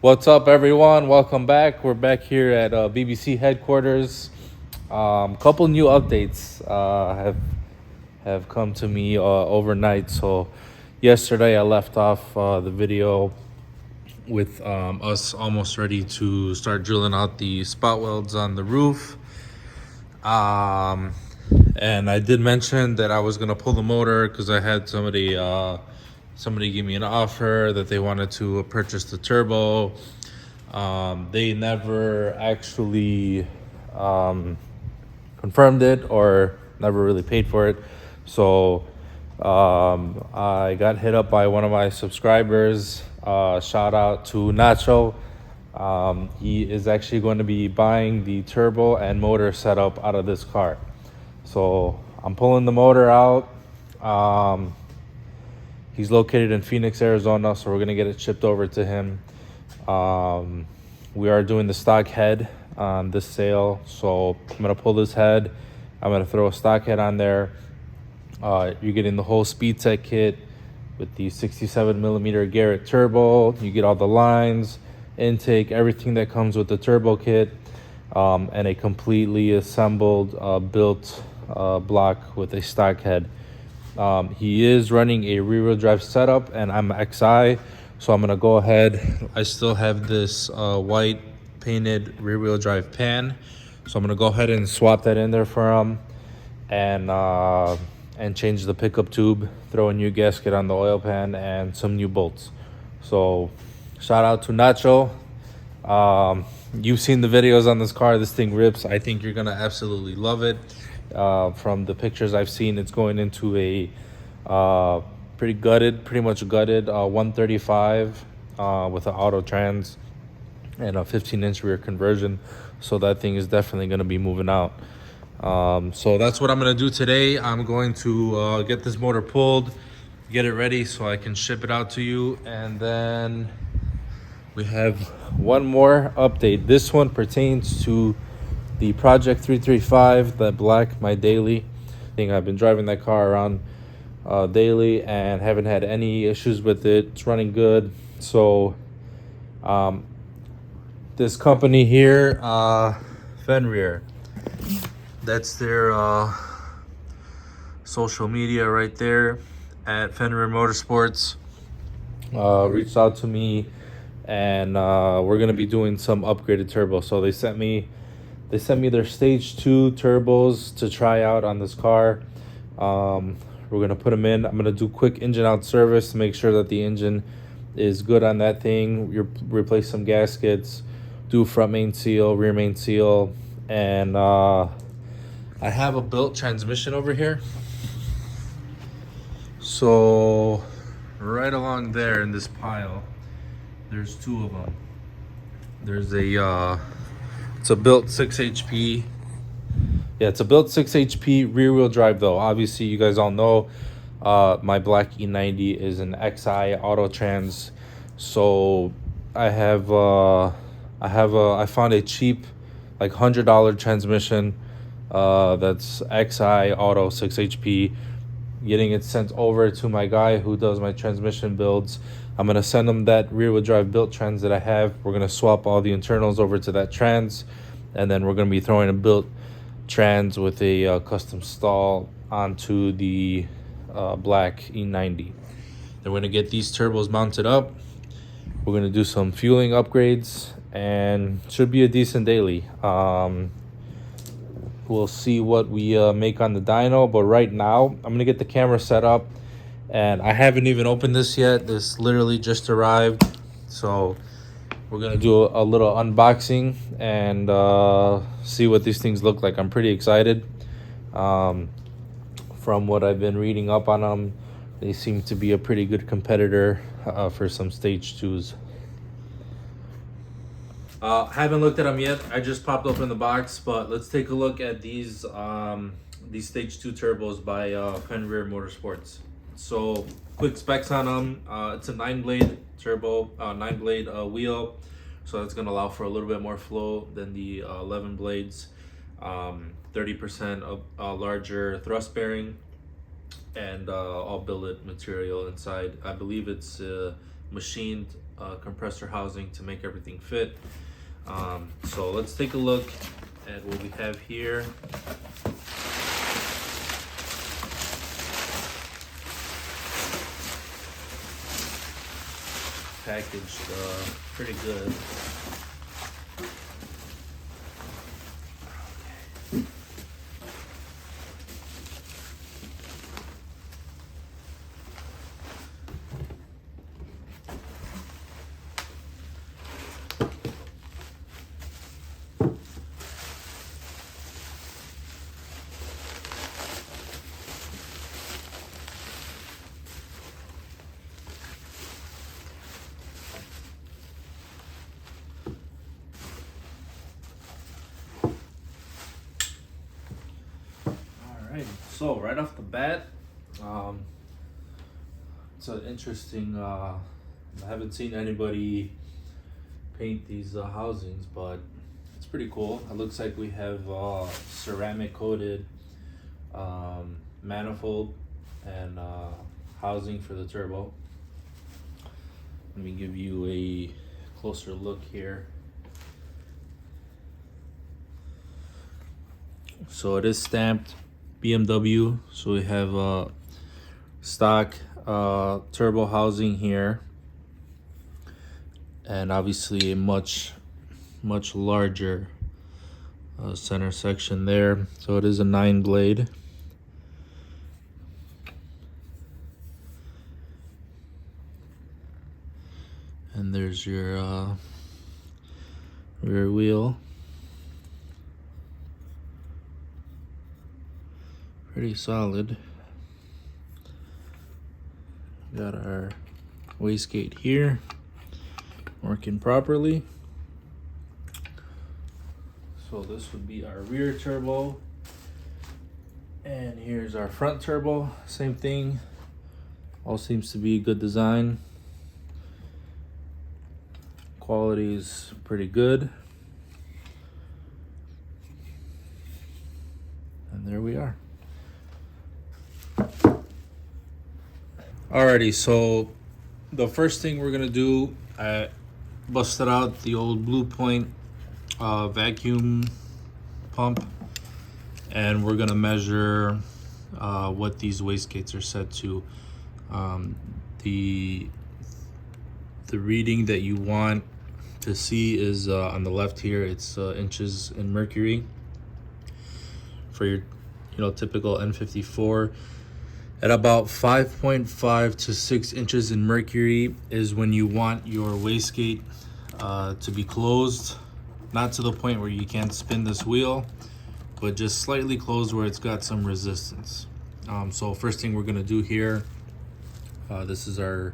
What's up, everyone? Welcome back. We're back here at BBC headquarters. Couple new updates have come to me overnight. So, yesterday I left off the video with us almost ready to start drilling out the spot welds on the roof. Um, and I did mention that I was gonna pull the motor because I had somebody give me an offer that they wanted to purchase the turbo. They never actually confirmed it or never really paid for it. So I got hit up by one of my subscribers. Shout out to Nacho. He is actually going to be buying the turbo and motor setup out of this car. So I'm pulling the motor out. He's located in Phoenix, Arizona, so we're going to get it shipped over to him. We are doing the stock head on this sale, so I'm going to pull this head. I'm going to throw a stock head on there. You're getting the whole Speed Tech kit with the 67 millimeter Garrett turbo. You get all the lines, intake, everything that comes with the turbo kit, and a completely assembled built block with a stock head. He is running a rear-wheel drive setup, and I'm XI, so I'm gonna go ahead. I still have this white painted rear-wheel drive pan, so I'm gonna go ahead and swap that in there for him, and change the pickup tube, throw a new gasket on the oil pan, and some new bolts. So, shout out to Nacho. You've seen the videos on this car. This thing rips. I think you're gonna absolutely love it. From the pictures I've seen, it's going into a pretty much gutted 135 with an auto trans and a 15-inch rear conversion. So that thing is definitely going to be moving out. So that's what I'm going to do today. I'm going to get this motor pulled, get it ready so I can ship it out to you. And then we have one more update. This one pertains to the Project 335, that black, my daily thing. I've been driving that car around daily and haven't had any issues with it. It's running good. So this company here, Fenrir, that's their social media right there at Fenrir Motorsports, reached out to me, and we're gonna be doing some upgraded turbo. So they sent me their stage 2 turbos to try out on this car. We're gonna put them in. I'm gonna do quick engine out service to make sure that the engine is good on that thing. Replace some gaskets, do front main seal, rear main seal, and I have a built transmission over here. So right along there in this pile, there's two of them. There's it's a built 6 HP. Yeah, it's a built 6 HP rear wheel drive though. Obviously, you guys all know my black E90 is an XI auto trans. So I found a cheap, like $100 transmission that's XI auto 6 HP. Getting it sent over to my guy who does my transmission builds. I'm gonna send him that rear wheel drive built trans that I have. We're gonna swap all the internals over to that trans, and then we're gonna be throwing a built trans with a custom stall onto the black E90. Then we're gonna get these turbos mounted up. We're gonna do some fueling upgrades, and should be a decent daily. We'll see what we make on the dyno, but right now I'm gonna get the camera set up, and I haven't even opened this yet. This literally just arrived, so we're gonna do a little unboxing and see what these things look like. I'm pretty excited. From what I've been reading up on them, they seem to be a pretty good competitor for some stage 2s. Haven't looked at them yet. I just popped open the box, but let's take a look at these stage 2 turbos by Fenrir Motorsports. So quick specs on them. It's a 9-blade turbo, 9-blade wheel, so that's going to allow for a little bit more flow than the 11 blades. 30% of larger thrust bearing, and all billet material inside. I believe it's machined compressor housing to make everything fit. So let's take a look at what we have here. Packaged pretty good. So right off the bat, it's an interesting, I haven't seen anybody paint these housings, but it's pretty cool. It looks like we have ceramic coated manifold and housing for the turbo. Let me give you a closer look here. So it is stamped BMW, so we have stock turbo housing here, and obviously a much larger center section there. So it is a 9-blade. And there's your rear wheel. Pretty solid. Got our wastegate here working properly. So this would be our rear turbo, and here's our front turbo. Same thing. All seems to be good design. Quality is pretty good. And there we are. Alrighty, so the first thing we're gonna do, I busted out the old Blue Point vacuum pump, and we're gonna measure what these wastegates are set to. The reading that you want to see is on the left here. It's inches in mercury for your typical N54. At about 5.5 to 6 inches in mercury is when you want your wastegate to be closed. Not to the point where you can't spin this wheel, but just slightly closed where it's got some resistance. So first thing we're gonna do here, this is our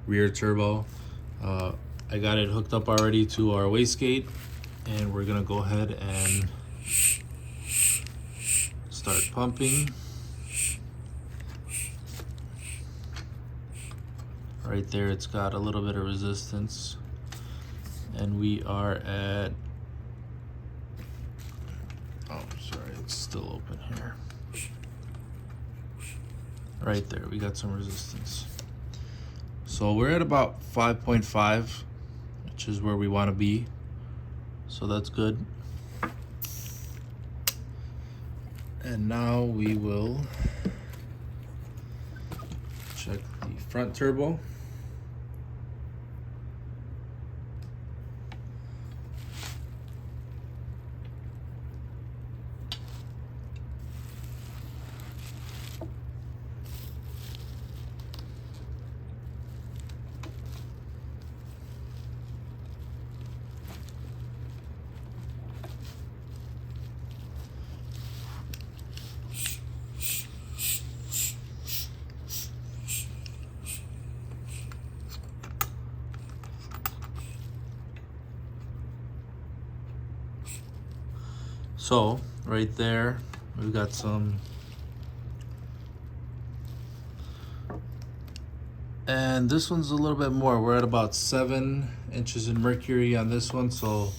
rear turbo. I got it hooked up already to our wastegate, and we're gonna go ahead and start pumping. Right there, it's got a little bit of resistance, and we are at, oh sorry, it's still open here. Right there, we got some resistance. So we're at about 5.5, which is where we want to be, so that's good. And now we will check the front turbo. So right there, we've got some, and this one's a little bit more. We're at about 7 inches in mercury on this one. So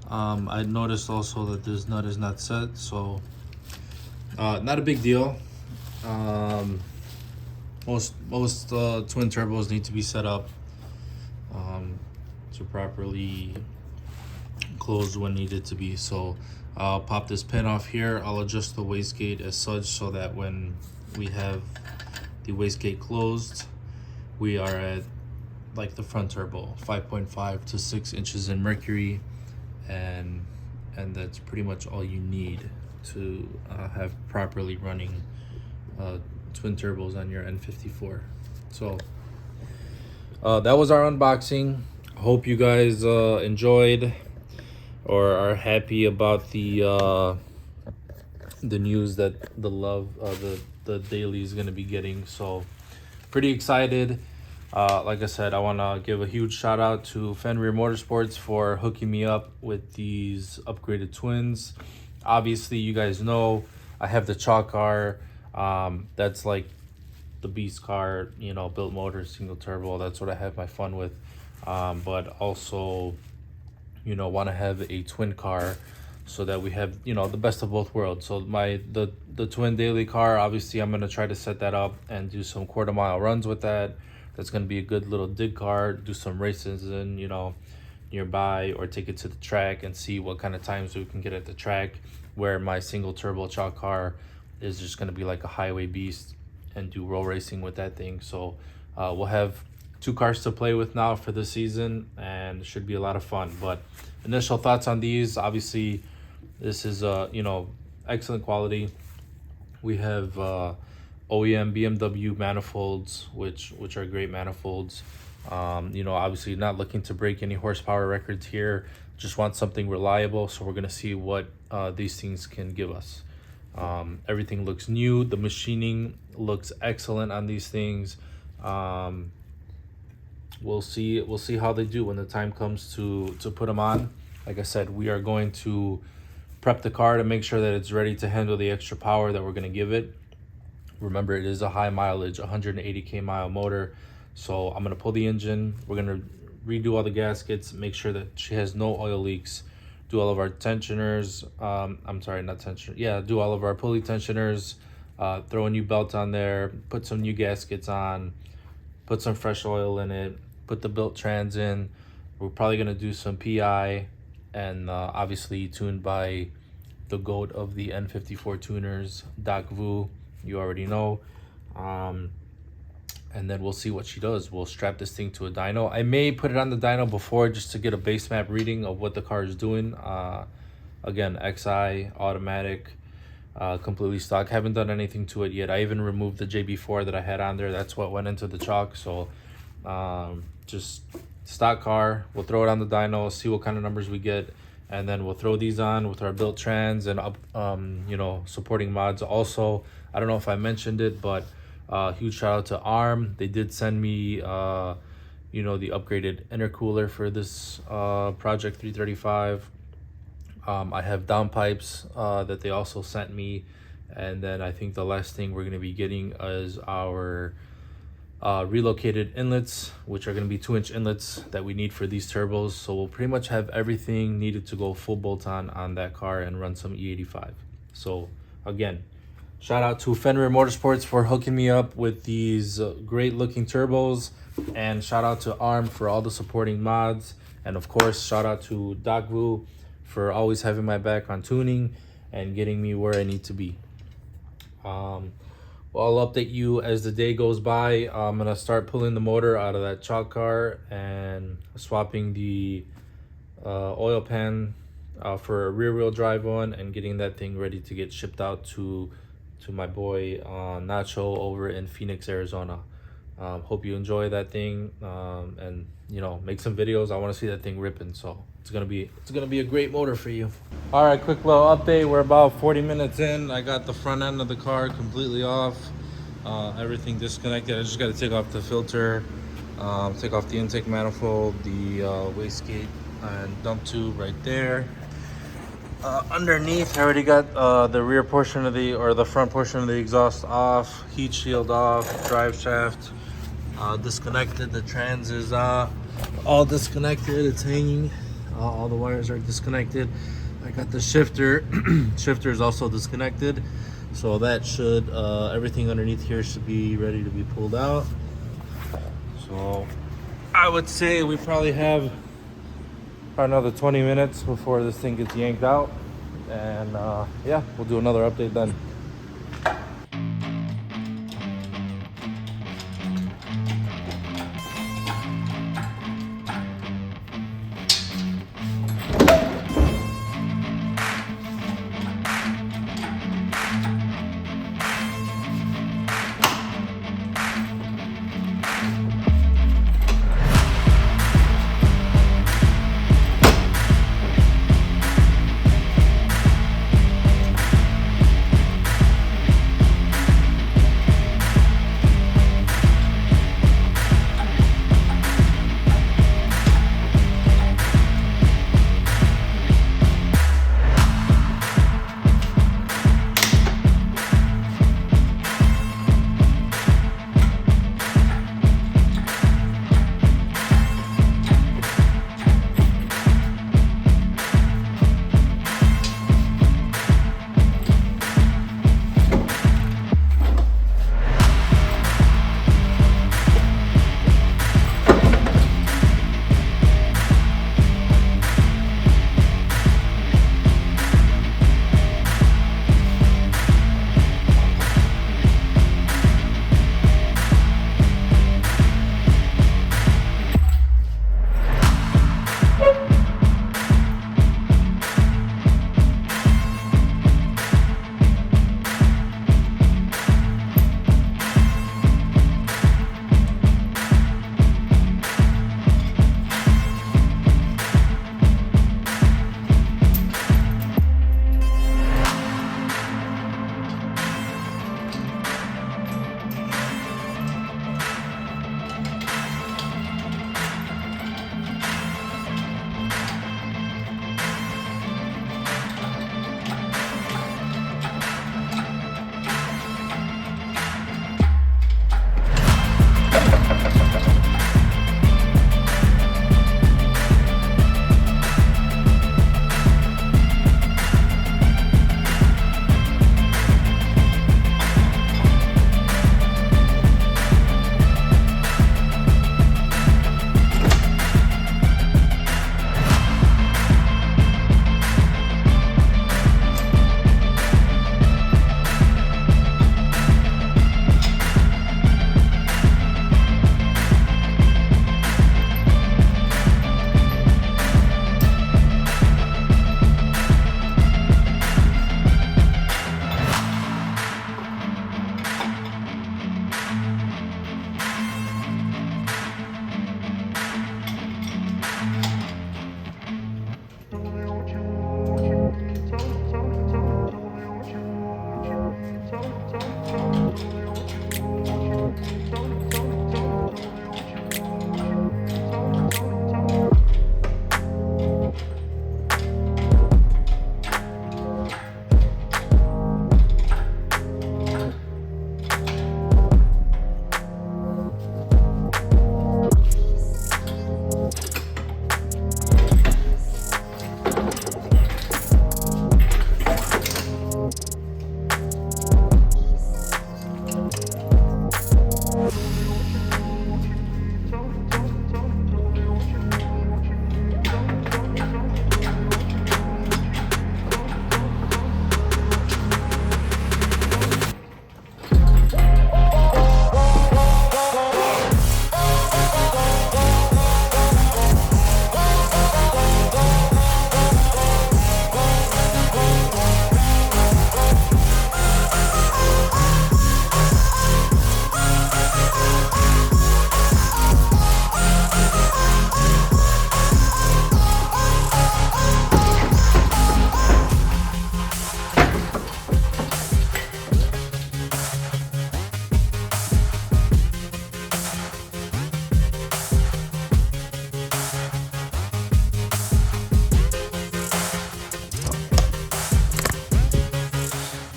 I noticed also that this nut is not set, so not a big deal. Most twin turbos need to be set up to properly close when needed to be. So I'll pop this pin off here. I'll adjust the wastegate as such so that when we have the wastegate closed, we are at like the front turbo, 5.5 to 6 inches in mercury, and that's pretty much all you need to have properly running twin turbos on your N54. So that was our unboxing. Hope you guys enjoyed or are happy about the news that the daily is going to be getting. So pretty excited. Like I said, I want to give a huge shout out to Fenrir Motorsports for hooking me up with these upgraded twins. Obviously, you guys know I have the chalk car. That's like the beast car, you know, built motor, single turbo. That's what I have my fun with. But also, you know, want to have a twin car so that we have, you know, the best of both worlds. So the twin daily car, obviously I'm going to try to set that up and do some quarter-mile runs with that. That's going to be a good little dig car, do some races in, you know, nearby, or take it to the track and see what kind of times we can get at the track, where my single turbo chalk car is just going to be like a highway beast and do roll racing with that thing. So we'll have 2 cars to play with now for the season, and it should be a lot of fun. But initial thoughts on these, obviously this is you know, excellent quality. We have OEM BMW manifolds, which are great manifolds. You know, obviously not looking to break any horsepower records here, just want something reliable. So we're gonna see what these things can give us. Everything looks new. The machining looks excellent on these things. We'll see how they do when the time comes to put them on. Like I said, we are going to prep the car to make sure that it's ready to handle the extra power that we're going to give it. Remember, it is a high mileage 180k mile motor, so I'm going to pull the engine. We're going to redo all the gaskets, make sure that she has no oil leaks, do all of our tensioners, I'm sorry, not tensioner, yeah, do all of our pulley tensioners, throw a new belt on there, put some new gaskets on, put some fresh oil in it, put the built trans in. We're probably going to do some PI, and obviously tuned by the GOAT of the N54 tuners, Doc Vu. You already know. And then we'll see what she does. We'll strap this thing to a dyno. I may put it on the dyno before, just to get a base map reading of what the car is doing. Again, XI, automatic, completely stock. Haven't done anything to it yet. I even removed the JB4 that I had on there. That's what went into the chalk. So just stock car. We'll throw it on the dyno, see what kind of numbers we get, and then we'll throw these on with our built trans and you know, supporting mods. Also, I don't know if I mentioned it, but huge shout out to ARM. They did send me you know, the upgraded intercooler for this Project 335. I have downpipes that they also sent me, and then I think the last thing we're going to be getting is our relocated inlets, which are going to be 2-inch inlets that we need for these turbos. So we'll pretty much have everything needed to go full bolt on that car and run some E85. So again, shout out to Fenrir Motorsports for hooking me up with these great looking turbos, and shout out to ARM for all the supporting mods, and of course shout out to Doc Vu for always having my back on tuning and getting me where I need to be. Well, I'll update you as the day goes by. I'm gonna start pulling the motor out of that chalk car and swapping the oil pan for a rear wheel drive one, and getting that thing ready to get shipped out to my boy Nacho over in Phoenix, Arizona. Hope you enjoy that thing, and you know, make some videos. I want to see that thing ripping, so it's gonna be a great motor for you. All right, quick little update. We're about 40 minutes in. I got the front end of the car completely off, everything disconnected. I just got to take off the filter, take off the intake manifold, the wastegate and dump tube right there. Underneath, I already got the rear portion of the front portion of the exhaust off, heat shield off, drive shaft disconnected. The trans is all disconnected. It's hanging. All the wires are disconnected. I got the shifter. Shifter is also disconnected. So that should, everything underneath here should be ready to be pulled out. So I would say we probably have another 20 minutes before this thing gets yanked out. And yeah, we'll do another update then.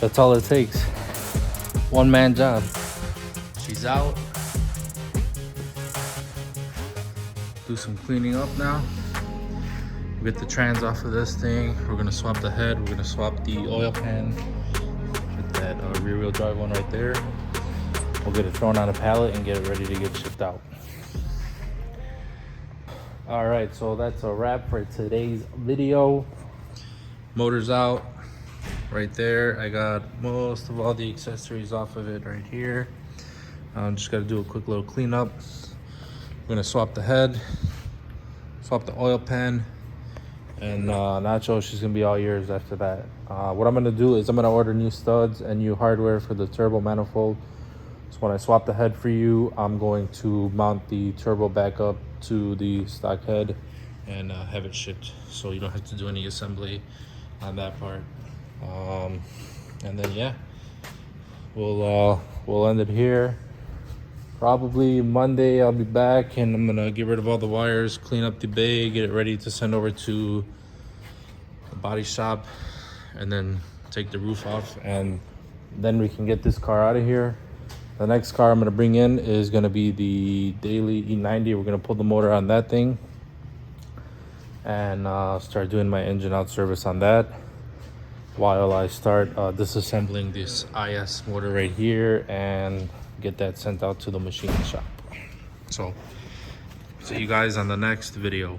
That's all it takes. One man job. She's out. Do some cleaning up now. Get the trans off of this thing. We're gonna swap the head. We're gonna swap the oil pan with that rear wheel drive one right there. We'll get it thrown on a pallet and get it ready to get shipped out. All right, so that's a wrap for today's video. Motor's out right there. I got most of all the accessories off of it right here. Just got to do a quick little cleanup. I'm gonna swap the head, swap the oil pan, and Nacho, she's gonna be all yours after that. What I'm gonna do is I'm gonna order new studs and new hardware for the turbo manifold. So when I swap the head for you, I'm going to mount the turbo back up to the stock head and have it shipped, so you don't have to do any assembly on that part. And then yeah, we'll end it here. Probably Monday I'll be back, and I'm gonna get rid of all the wires, clean up the bay, get it ready to send over to the body shop, and then take the roof off, and then we can get this car out of here. The next car I'm gonna bring in is gonna be the Daily E90. We're gonna pull the motor on that thing and start doing my engine out service on that while I start disassembling this IS motor right here and get that sent out to the machine shop. So see you guys on the next video.